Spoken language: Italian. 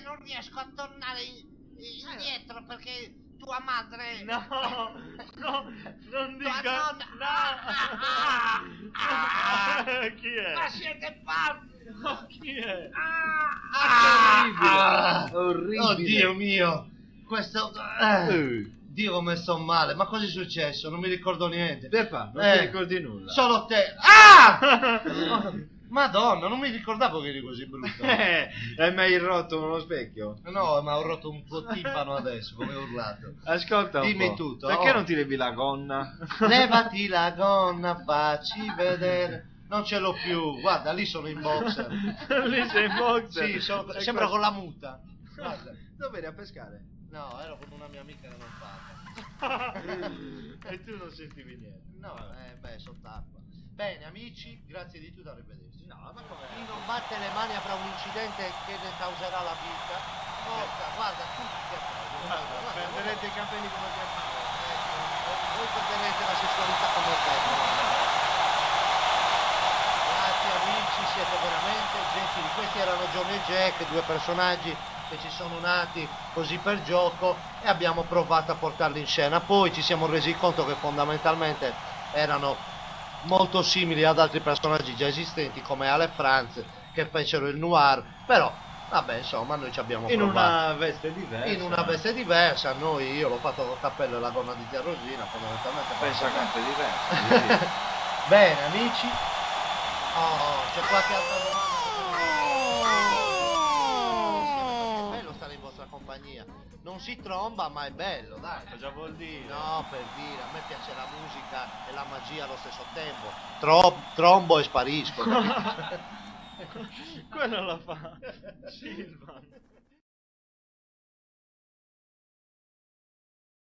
non riesco a tornare indietro perché tua madre... No, no, non Tua dica... nonna... No! Chi è? Ma siete pazzi! No, chi è? Orribile. Oddio mio! Questo... Eh. Dio, come sto male. Ma cosa è successo? Non mi ricordo niente. Stefano, non Eh. ti ricordi nulla? Solo te... Ah! Madonna, non mi ricordavo che eri così brutto. Hai mai rotto uno specchio? No, ma ho rotto un tuo timpano adesso, come ho urlato. Ascolta un Dimmi po'. tutto, Perché oh. non ti levi la gonna? Levati la gonna, facci vedere. Non ce l'ho più, guarda, lì sono in boxer. Lì sei in boxer? Sì, E sembra qua- con la muta. Guarda. Dove eri a pescare? No, ero con una mia amica che non paga. E tu non sentivi niente? No, beh, sott'acqua. Bene, amici, grazie di tutto, arrivederci. No, ma come? Chi non batte le mani avrà un incidente che ne causerà la vita. Guarda, tutti che Perderete i capelli come ti voi perderete la sessualità come te. Grazie amici, siete veramente gentili. Questi erano Johnny e Jack, due personaggi che ci sono nati così per gioco e abbiamo provato a portarli in scena. Poi ci siamo resi conto che fondamentalmente erano molto simili ad altri personaggi già esistenti come Ale Franz che fecero il noir, però vabbè, insomma, noi ci abbiamo In provato. una veste diversa. In una veste diversa, io l'ho fatto col cappello e la gonna di Zia Rosina, fondamentalmente. Pensa carte diverse. Bene, amici. Oh, c'è qualche altra domanda? È bello stare in vostra compagnia. Non si tromba, ma è bello, dai. Cosa vuol dire? No, per dire, a me piace la musica e la magia allo stesso tempo. Trombo e sparisco. Quello la fa Silvan.